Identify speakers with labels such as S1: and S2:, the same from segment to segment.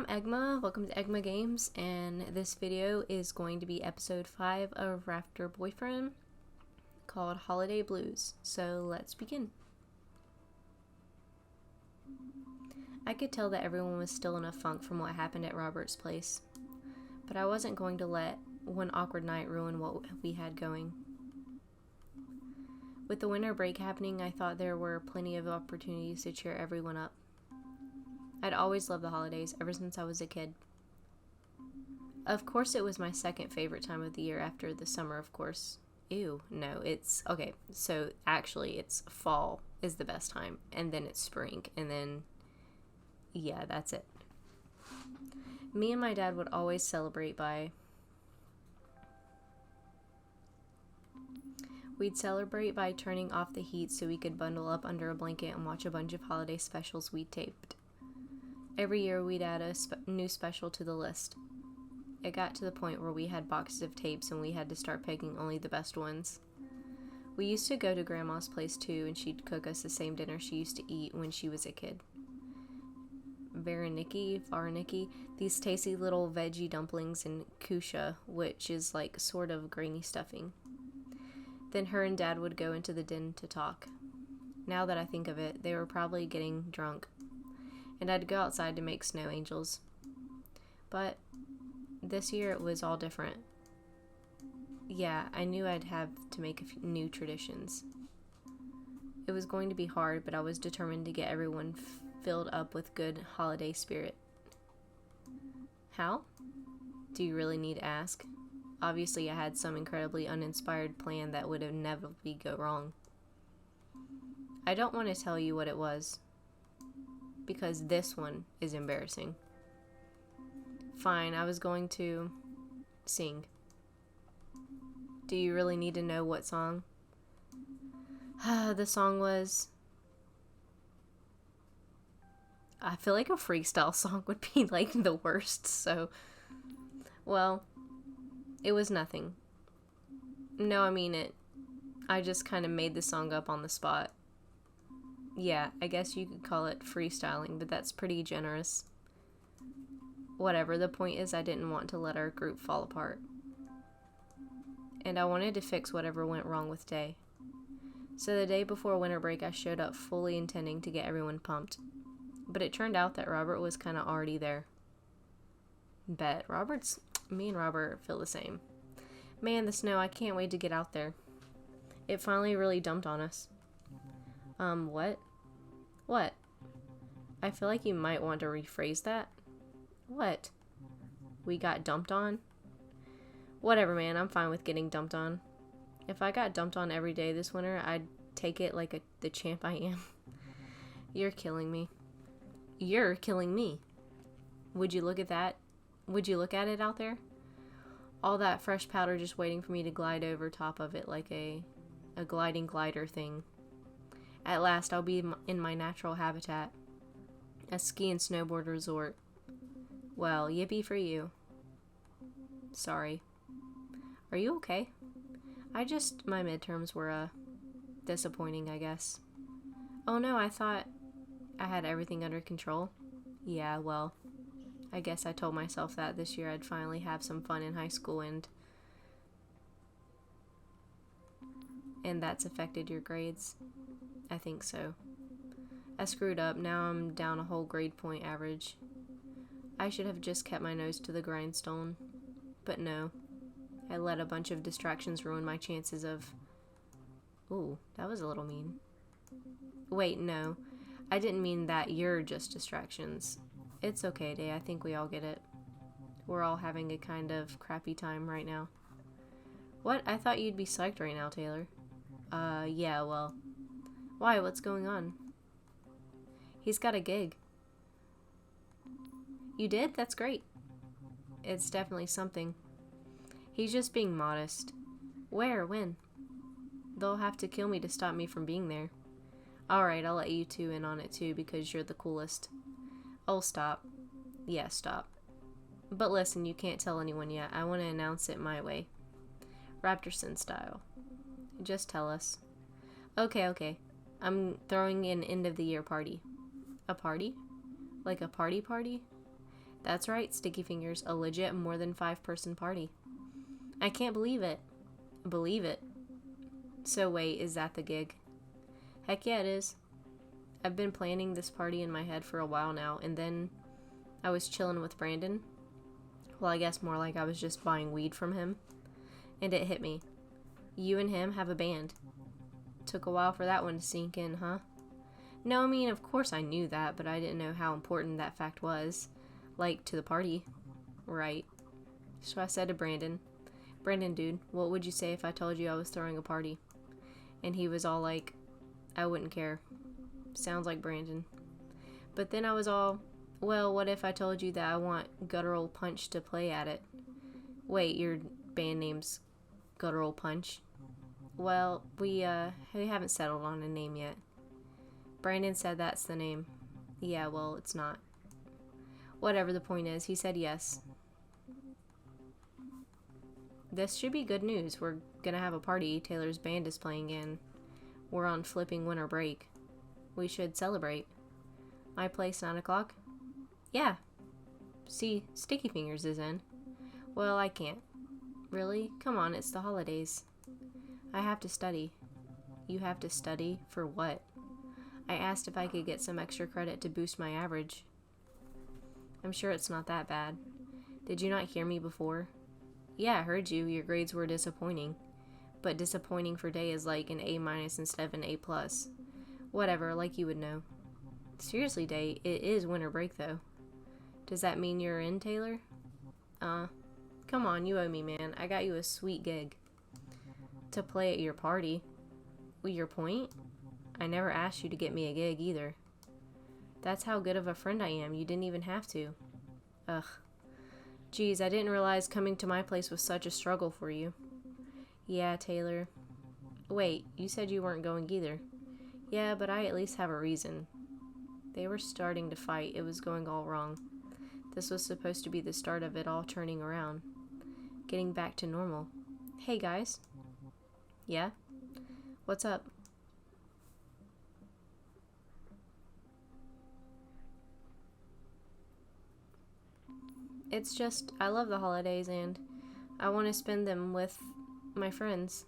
S1: I'm Egma, welcome to Egma Games, and this video is going to be episode 5 of Raptor Boyfriend called Holiday Blues, so let's begin. I could tell that everyone was still in a funk from what happened at Robert's place, but I wasn't going to let one awkward night ruin what we had going. With the winter break happening, I thought there were plenty of opportunities to cheer everyone up. I'd always loved the holidays, ever since I was a kid. Of course, it was my second favorite time of the year after the summer, of course. Ew, no, okay, so actually it's fall is the best time, and then it's spring, and then, yeah, that's it. Me and my dad would always celebrate by... We'd celebrate by turning off the heat so we could bundle up under a blanket and watch a bunch of holiday specials we'd taped. Every year we'd add a new special to the list. It got to the point where we had boxes of tapes and we had to start picking only the best ones. We used to go to Grandma's place too, and she'd cook us the same dinner she used to eat when she was a kid. Varaniki, these tasty little veggie dumplings and kusha, which is like sort of grainy stuffing. Then her and Dad would go into the den to talk. Now that I think of it, they were probably getting drunk, and I'd go outside to make snow angels. But this year it was all different. Yeah, I knew I'd have to make a few new traditions. It was going to be hard, but I was determined to get everyone filled up with good holiday spirit. How? Do you really need to ask? Obviously, I had some incredibly uninspired plan that would inevitably go wrong. I don't want to tell you what it was, because this one is embarrassing. Fine, I was going to sing. Do you really need to know what song? The song was... I feel like a freestyle song would be like the worst, so... Well, it was nothing. No, I mean it. I just kind of made the song up on the spot. Yeah, I guess you could call it freestyling, but that's pretty generous. Whatever, the point is I didn't want to let our group fall apart. And I wanted to fix whatever went wrong with Day. So the day before winter break, I showed up fully intending to get everyone pumped. But it turned out that Robert was kind of already there. Bet. Me and Robert feel the same. Man, the snow, I can't wait to get out there. It finally really dumped on us. What? What? I feel like you might want to rephrase that. What? We got dumped on? Whatever, man, I'm fine with getting dumped on. If I got dumped on every day this winter, I'd take it like the champ I am. You're killing me. You're killing me. Would you look at that? Would you look at it out there? All that fresh powder just waiting for me to glide over top of it like a gliding glider thing. At last, I'll be in my natural habitat. A ski and snowboard resort. Well, yippee for you. Sorry. Are you okay? My midterms were, disappointing, I guess. Oh no, I thought I had everything under control. Yeah, well, I guess I told myself that this year I'd finally have some fun in high school and that's affected your grades. I think so. I screwed up. Now I'm down a whole grade point average. I should have just kept my nose to the grindstone. But no. I let a bunch of distractions ruin my chances of... Ooh, that was a little mean. Wait, no. I didn't mean that you're just distractions. It's okay, Day. I think we all get it. We're all having a kind of crappy time right now. What? I thought you'd be psyched right now, Taylor. Yeah, well... Why? What's going on? He's got a gig. You did? That's great. It's definitely something. He's just being modest. Where? When? They'll have to kill me to stop me from being there. Alright, I'll let you two in on it too because you're the coolest. Oh, stop. Yeah, stop. But listen, you can't tell anyone yet. I want to announce it my way. Raptorson style. Just tell us. Okay. I'm throwing an end of the year party. A party? Like a party? That's right, Sticky Fingers, a legit more than 5-person party. I can't believe it. Believe it. So wait, is that the gig? Heck yeah, it is. I've been planning this party in my head for a while now, and then I was chilling with Brandon. Well, I guess more like I was just buying weed from him. And it hit me. You and him have a band. Took a while for that one to sink in, huh? No, I mean, of course I knew that, but I didn't know how important that fact was. Like, to the party. Right. So I said to Brandon, dude, what would you say if I told you I was throwing a party? And he was all like, I wouldn't care. Sounds like Brandon. But then I was all, well, what if I told you that I want Guttural Punch to play at it? Wait, your band name's Guttural Punch? Well, we haven't settled on a name yet. Brandon said that's the name. Yeah, well, it's not. Whatever the point is, he said yes. This should be good news. We're gonna have a party. Taylor's band is playing in. We're on flipping winter break. We should celebrate. My place, 9 o'clock? Yeah. See, Sticky Fingers is in. Well, I can't. Really? Come on, it's the holidays. I have to study. You have to study? For what? I asked if I could get some extra credit to boost my average. I'm sure it's not that bad. Did you not hear me before? Yeah, I heard you. Your grades were disappointing. But disappointing for day is like an A- instead of an A+. Whatever, like you would know. Seriously, Day, it is winter break, though. Does that mean you're in, Taylor? Come on, you owe me, man. I got you a sweet gig. To play at your party. Well, your point? I never asked you to get me a gig, either. That's how good of a friend I am. You didn't even have to. Ugh. Geez, I didn't realize coming to my place was such a struggle for you. Yeah, Taylor. Wait, you said you weren't going either. Yeah, but I at least have a reason. They were starting to fight. It was going all wrong. This was supposed to be the start of it all turning around. Getting back to normal. Hey, guys. Yeah? What's up? It's just, I love the holidays and I want to spend them with my friends.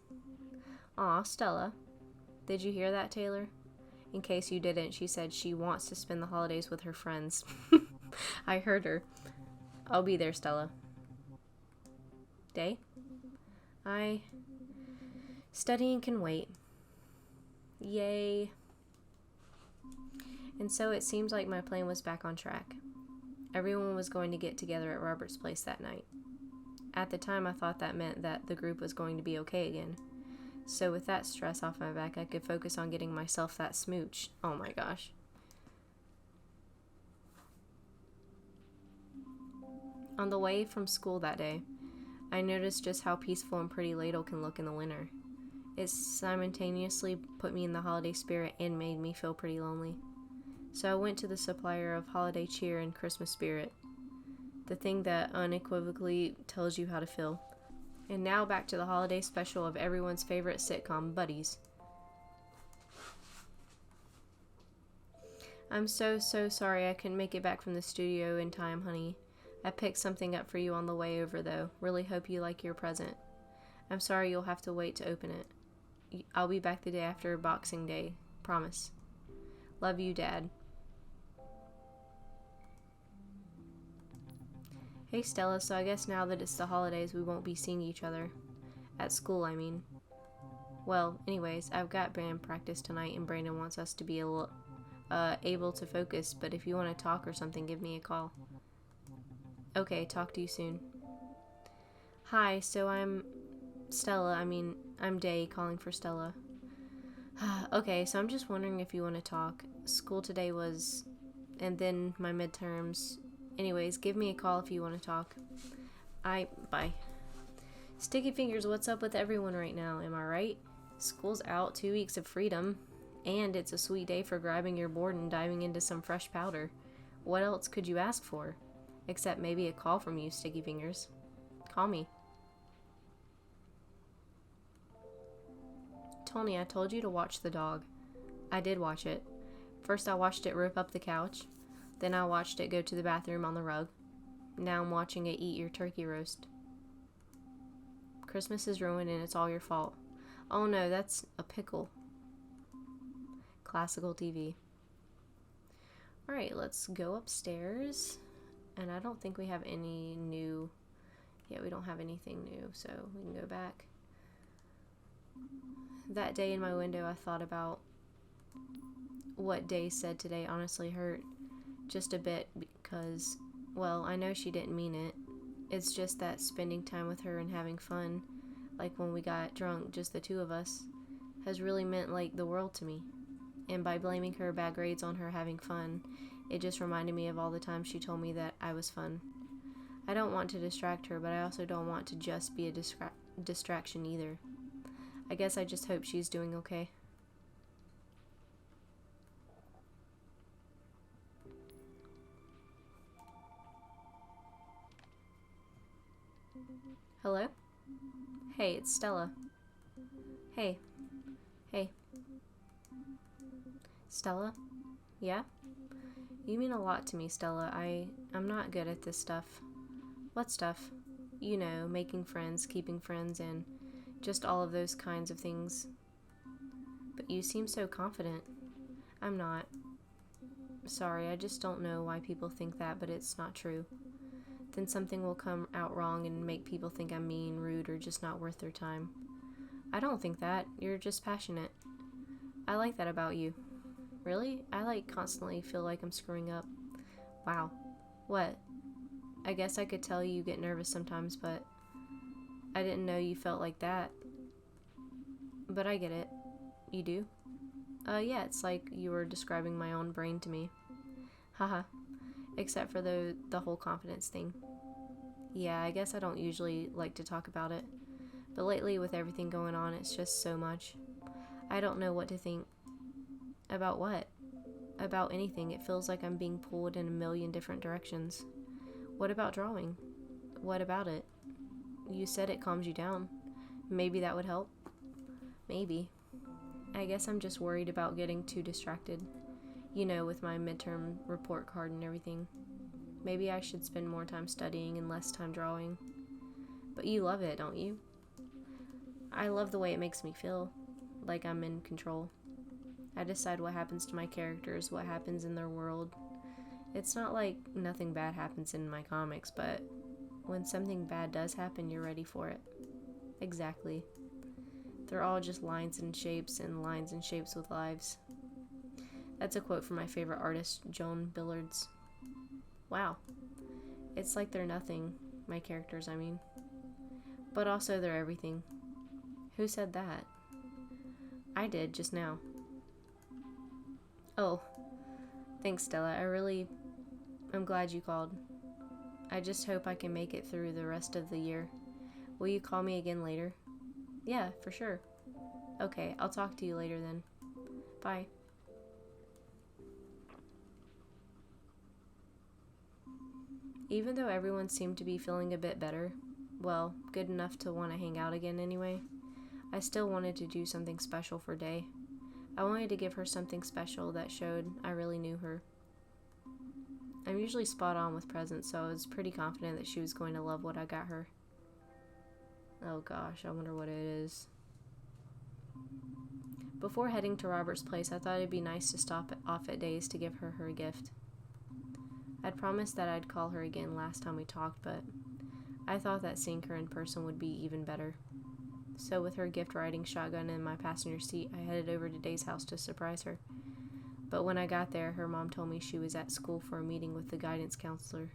S1: Aw, Stella. Did you hear that, Taylor? In case you didn't, she said she wants to spend the holidays with her friends. I heard her. I'll be there, Stella. Day? Studying can wait. Yay. And so it seems like my plan was back on track. Everyone was going to get together at Robert's place that night. At the time, I thought that meant that the group was going to be okay again. So with that stress off my back, I could focus on getting myself that smooch. Oh my gosh. On the way from school that day, I noticed just how peaceful and pretty Ladle can look in the winter. It simultaneously put me in the holiday spirit and made me feel pretty lonely. So I went to the supplier of holiday cheer and Christmas spirit. The thing that unequivocally tells you how to feel. And now back to the holiday special of everyone's favorite sitcom, Buddies. I'm so sorry I couldn't make it back from the studio in time, honey. I picked something up for you on the way over, though. Really hope you like your present. I'm sorry you'll have to wait to open it. I'll be back the day after Boxing Day. Promise. Love you, Dad. Hey, Stella, so I guess now that it's the holidays, we won't be seeing each other. At school, I mean. Well, anyways, I've got band practice tonight, and Brandon wants us to be able to focus, but if you want to talk or something, give me a call. Okay, talk to you soon. Hi, so I'm Day, calling for Stella. Okay, so I'm just wondering if you want to talk. School today was... and then my midterms... Anyways, give me a call if you want to talk. Bye. Sticky Fingers, what's up with everyone right now? Am I right? School's out, 2 weeks of freedom. And it's a sweet day for grabbing your board and diving into some fresh powder. What else could you ask for? Except maybe a call from you, Sticky Fingers. Call me. Tony, I told you to watch the dog. I did watch it. First I watched it rip up the couch. Then I watched it go to the bathroom on the rug. Now I'm watching it eat your turkey roast. Christmas is ruined and it's all your fault. Oh no, that's a pickle. Classical TV. Alright, let's go upstairs. And I don't think we have any new... Yeah, we don't have anything new, so we can go back. That day in my window, I thought about what Day said today honestly hurt just a bit because, well, I know she didn't mean it. It's just that spending time with her and having fun, like when we got drunk, just the two of us, has really meant like the world to me. And by blaming her bad grades on her having fun, it just reminded me of all the times she told me that I was fun. I don't want to distract her, but I also don't want to just be a distraction either. I guess I just hope she's doing okay. Hello? Hey, it's Stella. Hey. Hey. Stella? Yeah? You mean a lot to me, Stella. I'm not good at this stuff. What stuff? You know, making friends, keeping friends, and just all of those kinds of things. But you seem so confident. I'm not. Sorry, I just don't know why people think that, but it's not true. Then something will come out wrong and make people think I'm mean, rude, or just not worth their time. I don't think that. You're just passionate. I like that about you. Really? I constantly feel like I'm screwing up. Wow. What? I guess I could tell you get nervous sometimes, but I didn't know you felt like that. But I get it. You do? Yeah, it's like you were describing my own brain to me. Haha. Except for the whole confidence thing. Yeah, I guess I don't usually like to talk about it. But lately, with everything going on, it's just so much. I don't know what to think. About what? About anything. It feels like I'm being pulled in a million different directions. What about drawing? What about it? You said it calms you down. Maybe that would help? Maybe. I guess I'm just worried about getting too distracted. You know, with my midterm report card and everything. Maybe I should spend more time studying and less time drawing. But you love it, don't you? I love the way it makes me feel. Like I'm in control. I decide what happens to my characters, what happens in their world. It's not like nothing bad happens in my comics, but when something bad does happen, you're ready for it. Exactly. They're all just lines and shapes and lines and shapes with lives. That's a quote from my favorite artist, Joan Billard's. Wow. It's like they're nothing, my characters, I mean. But also they're everything. Who said that? I did, just now. Oh. Thanks, Stella. I'm glad you called. I just hope I can make it through the rest of the year. Will you call me again later? Yeah, for sure. Okay, I'll talk to you later then. Bye. Even though everyone seemed to be feeling a bit better, well, good enough to want to hang out again anyway, I still wanted to do something special for Day. I wanted to give her something special that showed I really knew her. I'm usually spot on with presents, so I was pretty confident that she was going to love what I got her. Oh gosh, I wonder what it is. Before heading to Robert's place, I thought it'd be nice to stop off at Day's to give her a gift. I'd promised that I'd call her again last time we talked, but I thought that seeing her in person would be even better. So with her gift writing shotgun in my passenger seat, I headed over to Day's house to surprise her. But when I got there, her mom told me she was at school for a meeting with the guidance counselor.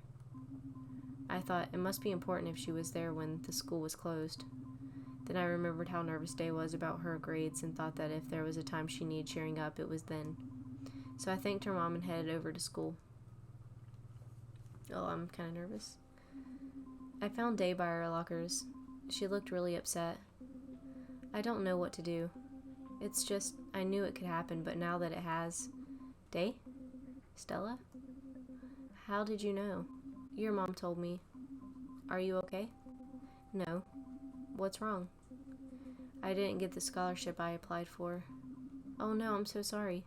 S1: I thought it must be important if she was there when the school was closed. Then I remembered how nervous Day was about her grades and thought that if there was a time she needed cheering up, it was then. So I thanked her mom and headed over to school. Oh, I'm kind of nervous. I found Day by our lockers. She looked really upset. I don't know what to do. It's just, I knew it could happen, but now that it has... Day? Stella? How did you know? Your mom told me. Are you okay? No. What's wrong? I didn't get the scholarship I applied for. Oh no, I'm so sorry.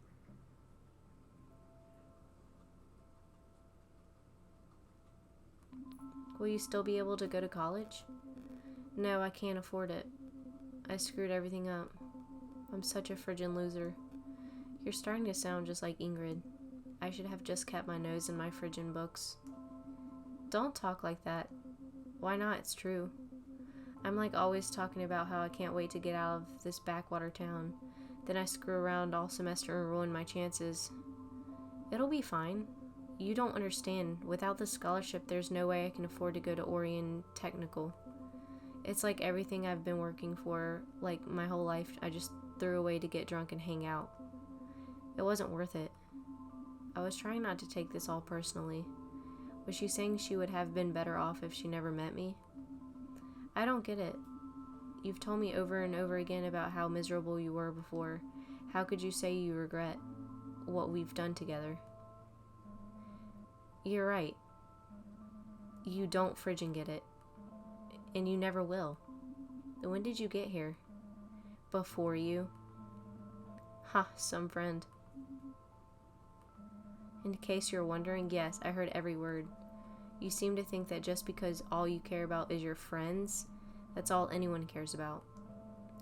S1: Will you still be able to go to college? No, I can't afford it. I screwed everything up. I'm such a friggin' loser. You're starting to sound just like Ingrid. I should have just kept my nose in my friggin' books. Don't talk like that. Why not? It's true. I'm like always talking about how I can't wait to get out of this backwater town. Then I screw around all semester and ruin my chances. It'll be fine. You don't understand. Without the scholarship, there's no way I can afford to go to Orion Technical. It's like everything I've been working for, like my whole life, I just threw away to get drunk and hang out. It wasn't worth it. I was trying not to take this all personally. Was she saying she would have been better off if she never met me? I don't get it. You've told me over and over again about how miserable you were before. How could you say you regret what we've done together? You're right. You don't friggin' get it. And you never will. When did you get here? Before you? Ha, some friend. In case you're wondering, yes, I heard every word. You seem to think that just because all you care about is your friends, that's all anyone cares about.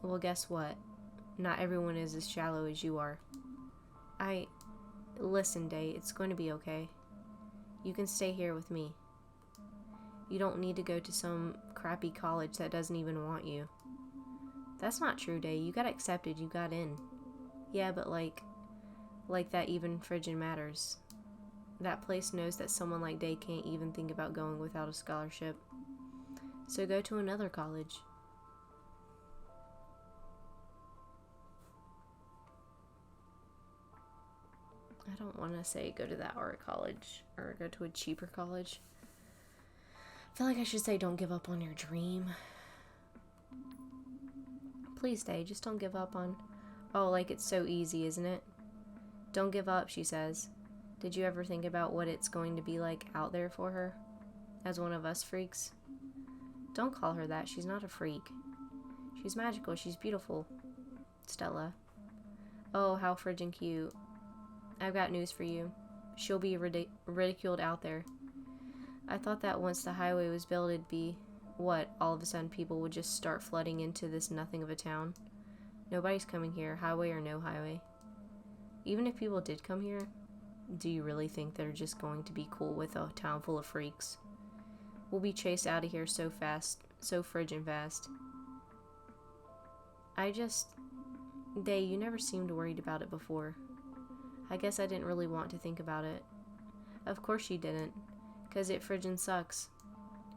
S1: Well, guess what? Not everyone is as shallow as you are. Listen, Day, it's going to be okay. You can stay here with me. You don't need to go to some crappy college that doesn't even want you. That's not true, Day. You got accepted, you got in. Yeah, but like that even friggin' matters. That place knows that someone like Day can't even think about going without a scholarship. So go to another college. I don't want to say go to that art college or go to a cheaper college. I feel like I should say don't give up on your dream. Please, Day, just don't give up on... Oh, like it's so easy, isn't it? Don't give up, she says. Did you ever think about what it's going to be like out there for her? As one of us freaks? Don't call her that. She's not a freak. She's magical. She's beautiful. Stella. Oh, how friggin' cute. I've got news for you. She'll be ridiculed out there. I thought that once the highway was built, it'd be... What, all of a sudden people would just start flooding into this nothing of a town? Nobody's coming here, highway or no highway. Even if people did come here, do you really think they're just going to be cool with a town full of freaks? We'll be chased out of here so fast, so friggin' fast. Day, you never seemed worried about it before. I guess I didn't really want to think about it. Of course you didn't, 'cause it friggin' sucks.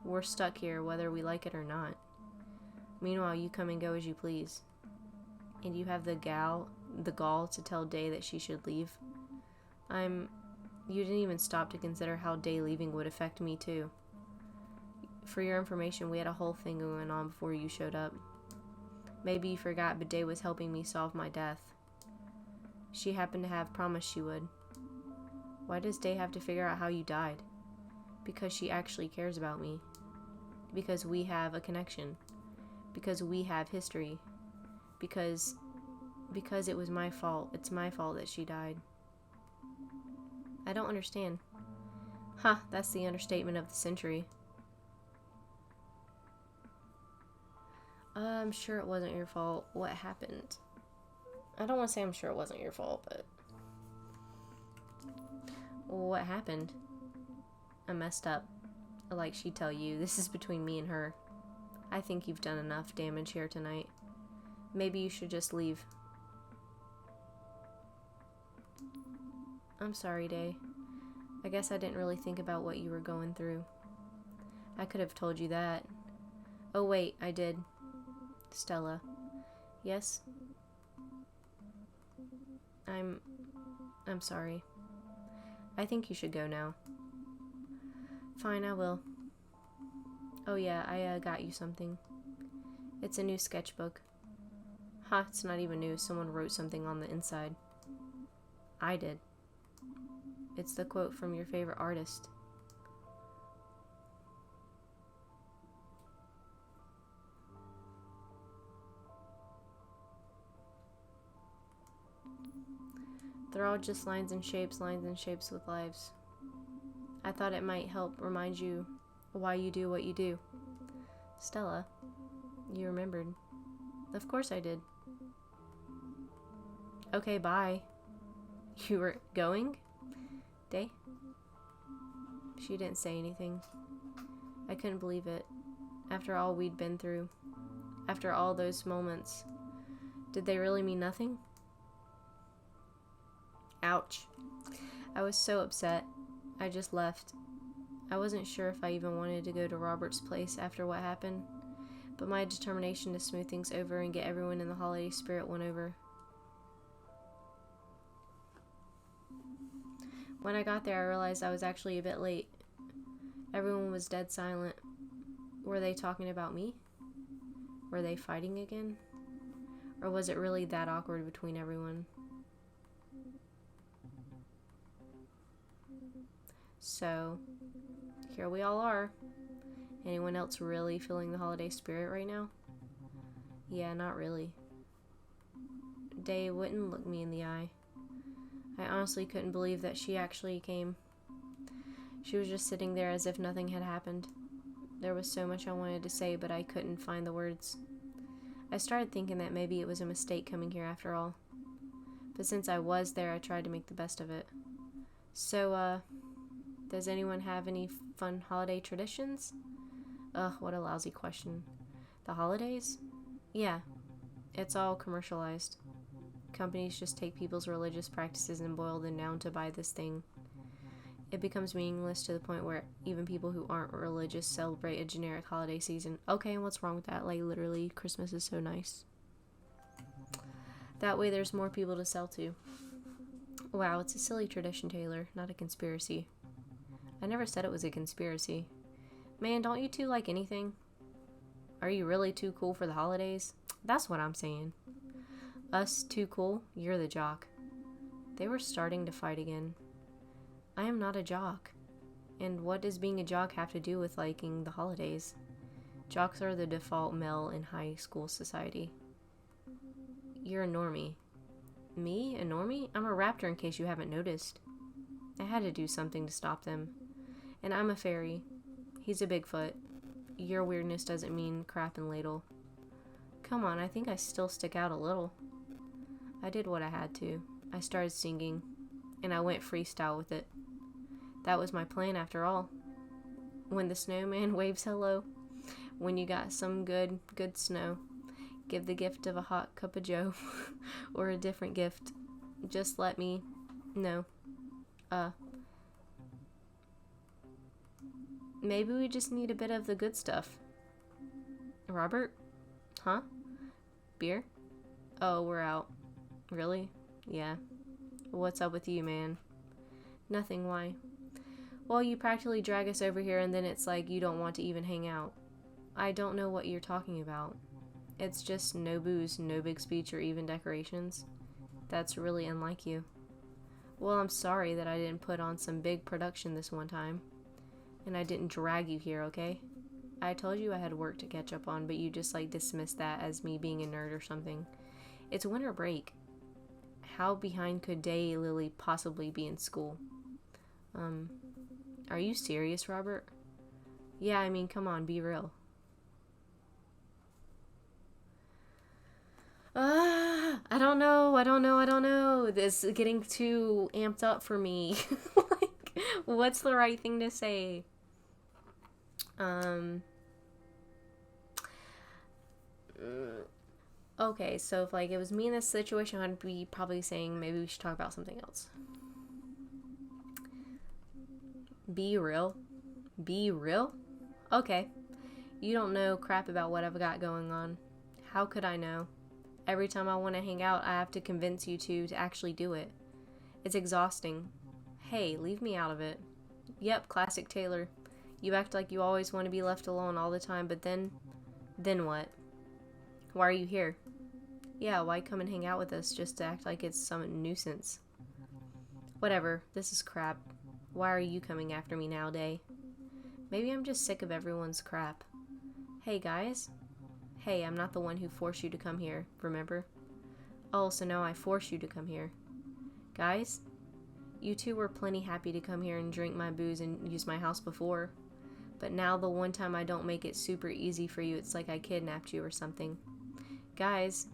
S1: We're stuck here whether we like it or not. Meanwhile, you come and go as you please. And you have the gall to tell Day that she should leave. You didn't even stop to consider how Day leaving would affect me too. For your information, we had a whole thing going on before you showed up. Maybe you forgot, but Day was helping me solve my death. She happened to have promised she would. Why does Day have to figure out how you died? Because she actually cares about me. Because we have a connection. Because we have history. Because it was my fault. It's my fault that she died. I don't understand. Huh, that's the understatement of the century. I'm sure it wasn't your fault. What happened? I don't want to say I'm sure it wasn't your fault, but... What happened? I messed up. Like she'd tell you, this is between me and her. I think you've done enough damage here tonight. Maybe you should just leave. I'm sorry, Day. I guess I didn't really think about what you were going through. I could have told you that. Oh wait, I did. Stella. Yes? I'm sorry. I think you should go now. Fine, I will. Oh yeah, I got you something. It's a new sketchbook. Ha, it's not even new. Someone wrote something on the inside. I did. It's the quote from your favorite artist. They're all just lines and shapes with lives. I thought it might help remind you why you do what you do. Stella, you remembered. Of course I did. Okay, bye. You were going? Day? She didn't say anything. I couldn't believe it. After all we'd been through. After all those moments. Did they really mean nothing? Ouch. I was so upset. I just left. I wasn't sure if I even wanted to go to Robert's place after what happened, but my determination to smooth things over and get everyone in the holiday spirit won over. When I got there, I realized I was actually a bit late. Everyone was dead silent. Were they talking about me? Were they fighting again? Or was it really that awkward between everyone? So, here we all are. Anyone else really feeling the holiday spirit right now? Yeah, not really. Day wouldn't look me in the eye. I honestly couldn't believe that she actually came. She was just sitting there as if nothing had happened. There was so much I wanted to say, but I couldn't find the words. I started thinking that maybe it was a mistake coming here after all. But since I was there, I tried to make the best of it. So, does anyone have any fun holiday traditions? Ugh, what a lousy question. The holidays? Yeah, it's all commercialized. Companies just take people's religious practices and boil them down to buy this thing. It becomes meaningless to the point where even people who aren't religious celebrate a generic holiday season. Okay, and what's wrong with that? Like, literally, Christmas is so nice. That way there's more people to sell to. Wow, it's a silly tradition, Taylor, not a conspiracy. I never said it was a conspiracy. Man, don't you two like anything? Are you really too cool for the holidays? That's what I'm saying. Us too cool? You're the jock. They were starting to fight again. I am not a jock. And what does being a jock have to do with liking the holidays? Jocks are the default male in high school society. You're a normie. Me? A normie? I'm a raptor in case you haven't noticed. I had to do something to stop them. And I'm a fairy. He's a Bigfoot. Your weirdness doesn't mean crap and ladle. Come on, I think I still stick out a little. I did what I had to. I started singing, and I went freestyle with it. That was my plan after all. When the snowman waves hello, when you got some good snow, give the gift of a hot cup of joe, or a different gift. Just let me know. Maybe we just need a bit of the good stuff. Robert? Huh? Beer? Oh, we're out. Really? Yeah. What's up with you, man? Nothing, why? Well, you practically drag us over here and then it's like you don't want to even hang out. I don't know what you're talking about. It's just no booze, no big speech or even decorations. That's really unlike you. Well, I'm sorry that I didn't put on some big production this one time. And I didn't drag you here, okay? I told you I had work to catch up on, but you just dismissed that as me being a nerd or something. It's winter break. How behind could Daylily possibly be in school? Are you serious, Robert? Yeah, I mean, come on, be real. I don't know. This is getting too amped up for me. What's the right thing to say? Okay, so if it was me in this situation, I'd be probably saying maybe we should talk about something else. Be real? Be real? Okay. You don't know crap about what I've got going on. How could I know? Every time I want to hang out, I have to convince you to actually do it. It's exhausting. Hey, leave me out of it. Yep, classic Taylor. You act like you always want to be left alone all the time, but then what? Why are you here? Yeah, why come and hang out with us just to act like it's some nuisance? Whatever, this is crap. Why are you coming after me now, Day? Maybe I'm just sick of everyone's crap. Hey, guys? Hey, I'm not the one who forced you to come here, remember? Oh, so now I force you to come here. Guys? You two were plenty happy to come here and drink my booze and use my house before. But now the one time I don't make it super easy for you, it's like I kidnapped you or something. Guys,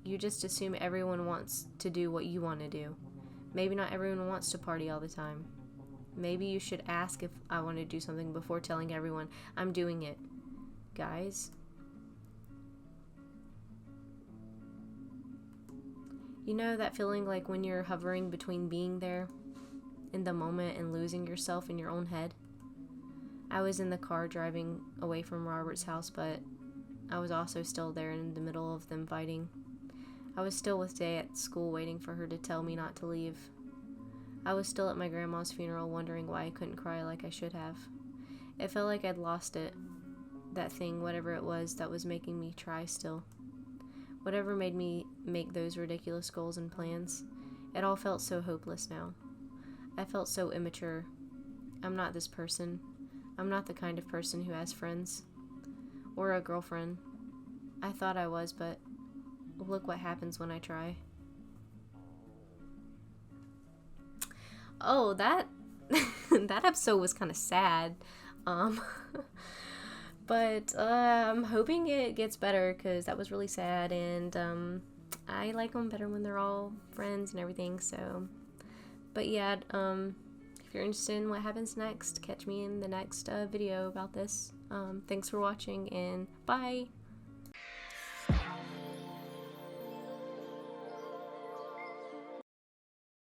S1: you just assume everyone wants to do what you want to do. Maybe not everyone wants to party all the time. Maybe you should ask if I want to do something before telling everyone I'm doing it. Guys. You know that feeling like when you're hovering between being there in the moment and losing yourself in your own head? I was in the car driving away from Robert's house, but I was also still there in the middle of them fighting. I was still with Day at school waiting for her to tell me not to leave. I was still at my grandma's funeral wondering why I couldn't cry like I should have. It felt like I'd lost it. That thing, whatever it was, that was making me try still. Whatever made me make those ridiculous goals and plans. It all felt so hopeless now. I felt so immature. I'm not this person. I'm not the kind of person who has friends. Or a girlfriend. I thought I was, but look what happens when I try. Oh, that that episode was kind of sad. But I'm hoping it gets better because that was really sad, and I like them better when they're all friends and everything. So, but yeah, if you're interested in what happens next, catch me in the next video about this. Thanks for watching, and bye.